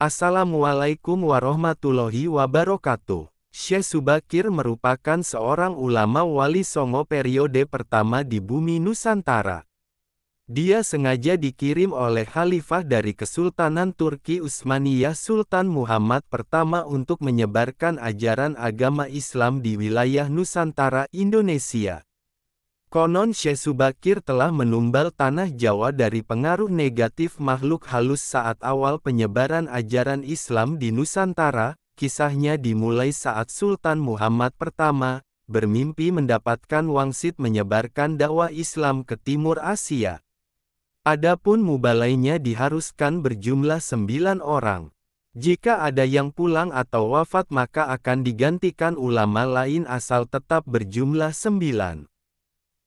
Assalamualaikum warahmatullahi wabarakatuh. Syekh Subakir merupakan seorang ulama wali Songo periode pertama di bumi Nusantara. Dia sengaja dikirim oleh Khalifah dari Kesultanan Turki Utsmaniyah Sultan Muhammad pertama untuk menyebarkan ajaran agama Islam di wilayah Nusantara Indonesia. Konon Syekh Subakir telah menumbal tanah Jawa dari pengaruh negatif makhluk halus saat awal penyebaran ajaran Islam di Nusantara. Kisahnya dimulai saat Sultan Muhammad pertama bermimpi mendapatkan wangsit menyebarkan dakwah Islam ke Timur Asia. Adapun mubalainya diharuskan berjumlah 9 orang. Jika ada yang pulang atau wafat maka akan digantikan ulama lain asal tetap berjumlah 9.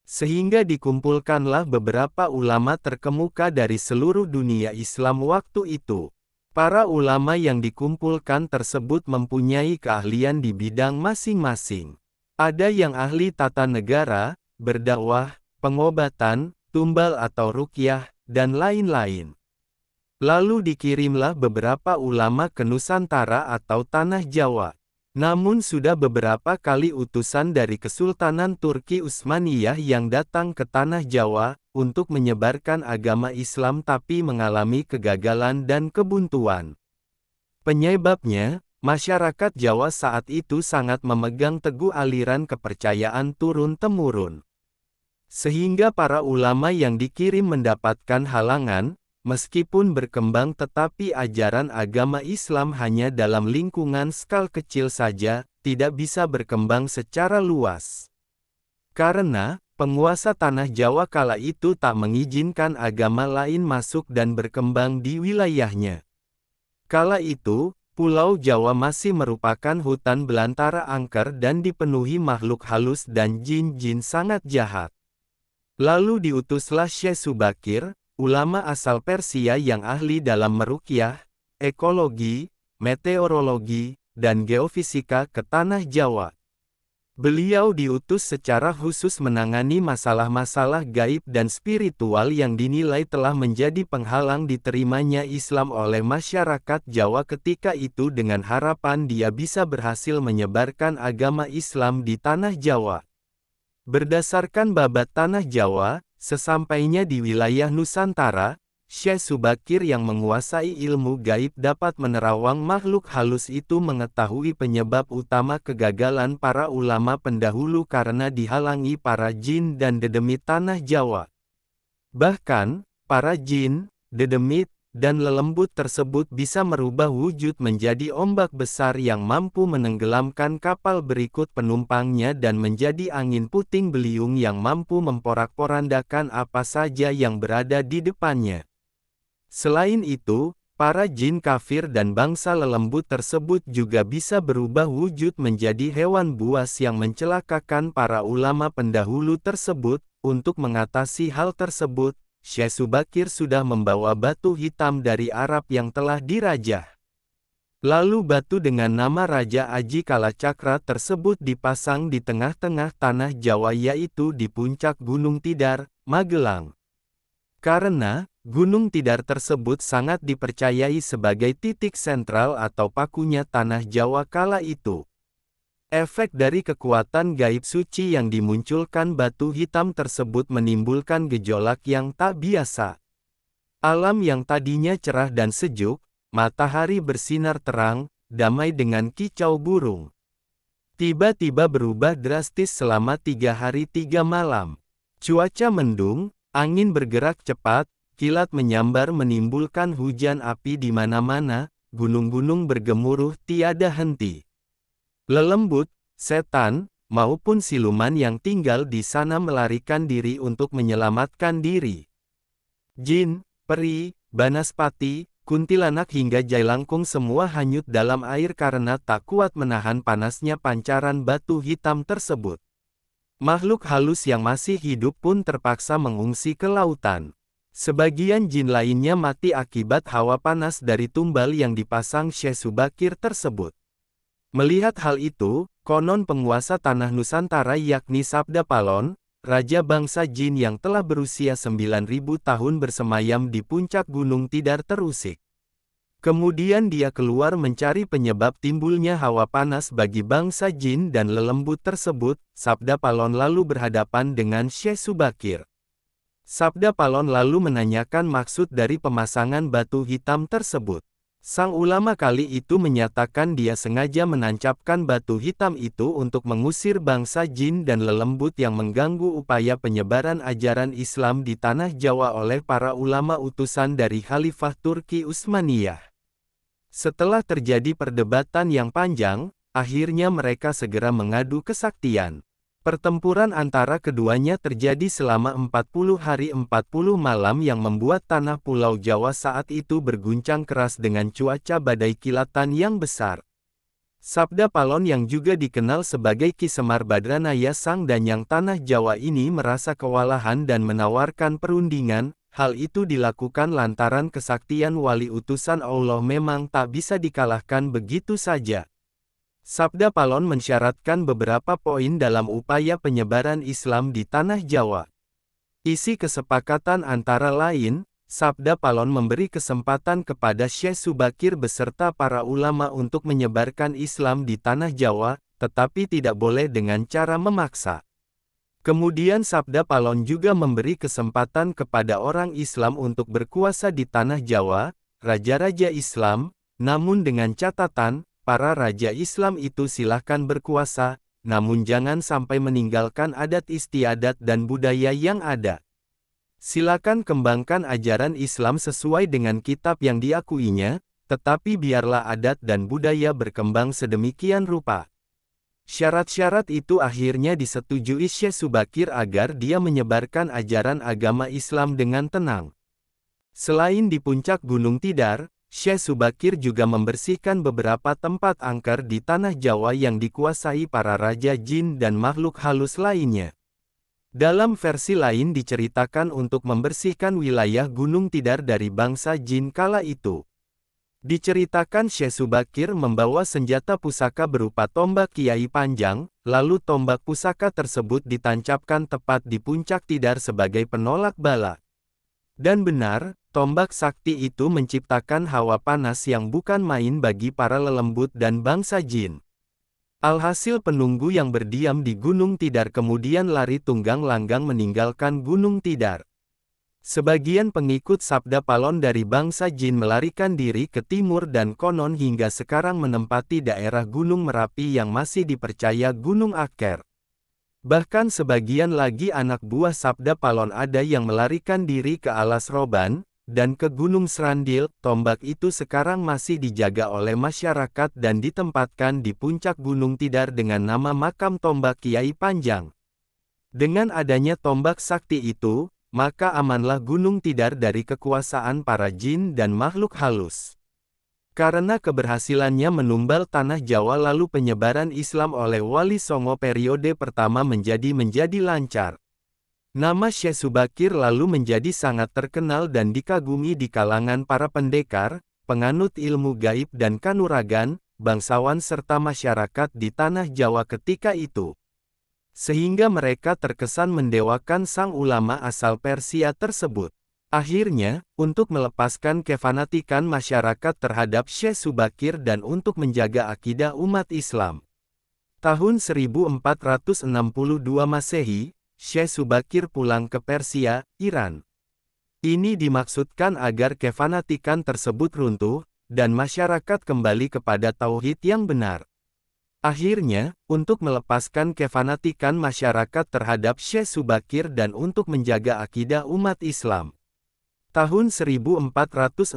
Sehingga dikumpulkanlah beberapa ulama terkemuka dari seluruh dunia Islam waktu itu. Para ulama yang dikumpulkan tersebut mempunyai keahlian di bidang masing-masing. Ada yang ahli tata negara, berdakwah, pengobatan, tumbal atau ruqyah, dan lain-lain. Lalu dikirimlah beberapa ulama ke Nusantara atau Tanah Jawa. Namun sudah beberapa kali utusan dari Kesultanan Turki Utsmaniyah yang datang ke Tanah Jawa, untuk menyebarkan agama Islam tapi mengalami kegagalan dan kebuntuan. Penyebabnya, masyarakat Jawa saat itu sangat memegang teguh aliran kepercayaan turun-temurun. Sehingga para ulama yang dikirim mendapatkan halangan, meskipun berkembang tetapi ajaran agama Islam hanya dalam lingkungan skala kecil saja, tidak bisa berkembang secara luas. Karena, penguasa tanah Jawa kala itu tak mengizinkan agama lain masuk dan berkembang di wilayahnya. Kala itu, Pulau Jawa masih merupakan hutan belantara angker dan dipenuhi makhluk halus dan jin-jin sangat jahat. Lalu diutuslah Syekh Subakir, ulama asal Persia yang ahli dalam meruqyah, ekologi, meteorologi, dan geofisika ke Tanah Jawa. Beliau diutus secara khusus menangani masalah-masalah gaib dan spiritual yang dinilai telah menjadi penghalang diterimanya Islam oleh masyarakat Jawa ketika itu dengan harapan dia bisa berhasil menyebarkan agama Islam di Tanah Jawa. Berdasarkan babat Tanah Jawa, sesampainya di wilayah Nusantara, Syekh Subakir yang menguasai ilmu gaib dapat menerawang makhluk halus itu mengetahui penyebab utama kegagalan para ulama pendahulu karena dihalangi para jin dan dedemit Tanah Jawa. Bahkan, para jin, dedemit, dan lelembut tersebut bisa merubah wujud menjadi ombak besar yang mampu menenggelamkan kapal berikut penumpangnya dan menjadi angin puting beliung yang mampu memporak-porandakan apa saja yang berada di depannya. Selain itu, para jin kafir dan bangsa lelembut tersebut juga bisa berubah wujud menjadi hewan buas yang mencelakakan para ulama pendahulu tersebut. Untuk mengatasi hal tersebut, Syekh Subakir sudah membawa batu hitam dari Arab yang telah dirajah. Lalu batu dengan nama Raja Aji Kalacakra tersebut dipasang di tengah-tengah tanah Jawa yaitu di puncak Gunung Tidar, Magelang. Karena, Gunung Tidar tersebut sangat dipercayai sebagai titik sentral atau pakunya tanah Jawa kala itu. Efek dari kekuatan gaib suci yang dimunculkan batu hitam tersebut menimbulkan gejolak yang tak biasa. Alam yang tadinya cerah dan sejuk, matahari bersinar terang, damai dengan kicau burung. Tiba-tiba berubah drastis selama 3 hari 3 malam. Cuaca mendung, angin bergerak cepat, kilat menyambar menimbulkan hujan api di mana-mana, gunung-gunung bergemuruh tiada henti. Lelembut, setan, maupun siluman yang tinggal di sana melarikan diri untuk menyelamatkan diri. Jin, peri, banaspati, kuntilanak hingga jailangkung semua hanyut dalam air karena tak kuat menahan panasnya pancaran batu hitam tersebut. Makhluk halus yang masih hidup pun terpaksa mengungsi ke lautan. Sebagian jin lainnya mati akibat hawa panas dari tumbal yang dipasang Syekh Subakir tersebut. Melihat hal itu, konon penguasa tanah Nusantara yakni Sabda Palon, raja bangsa jin yang telah berusia 9.000 tahun bersemayam di puncak Gunung Tidar terusik. Kemudian dia keluar mencari penyebab timbulnya hawa panas bagi bangsa jin dan lelembut tersebut. Sabda Palon lalu berhadapan dengan Syekh Subakir. Sabda Palon lalu menanyakan maksud dari pemasangan batu hitam tersebut. Sang ulama kali itu menyatakan dia sengaja menancapkan batu hitam itu untuk mengusir bangsa jin dan lelembut yang mengganggu upaya penyebaran ajaran Islam di tanah Jawa oleh para ulama utusan dari Khalifah Turki Utsmaniyah. Setelah terjadi perdebatan yang panjang, akhirnya mereka segera mengadu kesaktian. Pertempuran antara keduanya terjadi selama 40 hari 40 malam yang membuat tanah Pulau Jawa saat itu berguncang keras dengan cuaca badai kilatan yang besar. Sabda Palon yang juga dikenal sebagai Ki Semar Badranaya Sang Danyang tanah Jawa ini merasa kewalahan dan menawarkan perundingan. Hal itu dilakukan lantaran kesaktian wali utusan Allah memang tak bisa dikalahkan begitu saja. Sabda Palon mensyaratkan beberapa poin dalam upaya penyebaran Islam di tanah Jawa. Isi kesepakatan antara lain, Sabda Palon memberi kesempatan kepada Syekh Subakir beserta para ulama untuk menyebarkan Islam di tanah Jawa, tetapi tidak boleh dengan cara memaksa. Kemudian Sabda Palon juga memberi kesempatan kepada orang Islam untuk berkuasa di tanah Jawa, raja-raja Islam, namun dengan catatan, para raja Islam itu silahkan berkuasa, namun jangan sampai meninggalkan adat istiadat dan budaya yang ada. Silakan kembangkan ajaran Islam sesuai dengan kitab yang diakuinya, tetapi biarlah adat dan budaya berkembang sedemikian rupa. Syarat-syarat itu akhirnya disetujui Syekh Subakir agar dia menyebarkan ajaran agama Islam dengan tenang. Selain di puncak Gunung Tidar, Syekh Subakir juga membersihkan beberapa tempat angker di tanah Jawa yang dikuasai para raja jin dan makhluk halus lainnya. Dalam versi lain diceritakan untuk membersihkan wilayah Gunung Tidar dari bangsa jin kala itu. Diceritakan Syekh Subakir membawa senjata pusaka berupa tombak Kiai Panjang, lalu tombak pusaka tersebut ditancapkan tepat di puncak Tidar sebagai penolak bala. Dan benar, tombak sakti itu menciptakan hawa panas yang bukan main bagi para lelembut dan bangsa jin. Alhasil penunggu yang berdiam di Gunung Tidar kemudian lari tunggang langgang meninggalkan Gunung Tidar. Sebagian pengikut Sabda Palon dari bangsa jin melarikan diri ke timur dan konon hingga sekarang menempati daerah Gunung Merapi yang masih dipercaya Gunung Aker. Bahkan sebagian lagi anak buah Sabda Palon ada yang melarikan diri ke Alas Roban, dan ke Gunung Serandil. Tombak itu sekarang masih dijaga oleh masyarakat dan ditempatkan di puncak Gunung Tidar dengan nama makam tombak Kiai Panjang. Dengan adanya tombak sakti itu, maka amanlah Gunung Tidar dari kekuasaan para jin dan makhluk halus. Karena keberhasilannya menumbal tanah Jawa lalu penyebaran Islam oleh Wali Songo periode pertama menjadi lancar. Nama Syekh Subakir lalu menjadi sangat terkenal dan dikagumi di kalangan para pendekar, penganut ilmu gaib dan kanuragan, bangsawan serta masyarakat di tanah Jawa ketika itu. Sehingga mereka terkesan mendewakan sang ulama asal Persia tersebut. Akhirnya, untuk melepaskan kefanatikan masyarakat terhadap Syekh Subakir dan untuk menjaga akidah umat Islam. Tahun 1462 Masehi, Syekh Subakir pulang ke Persia, Iran. Ini dimaksudkan agar kefanatikan tersebut runtuh, dan masyarakat kembali kepada tauhid yang benar. Akhirnya, untuk melepaskan kefanatikan masyarakat terhadap Syekh Subakir dan untuk menjaga akidah umat Islam. Tahun 1462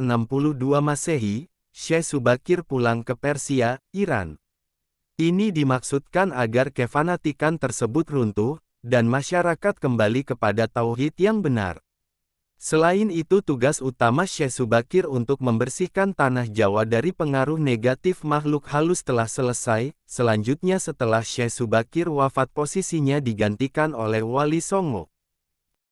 Masehi, Syekh Subakir pulang ke Persia, Iran. Ini dimaksudkan agar kefanatikan tersebut runtuh, dan masyarakat kembali kepada tauhid yang benar. Selain itu tugas utama Syekh Subakir untuk membersihkan tanah Jawa dari pengaruh negatif makhluk halus telah selesai. Selanjutnya setelah Syekh Subakir wafat posisinya digantikan oleh Wali Songo.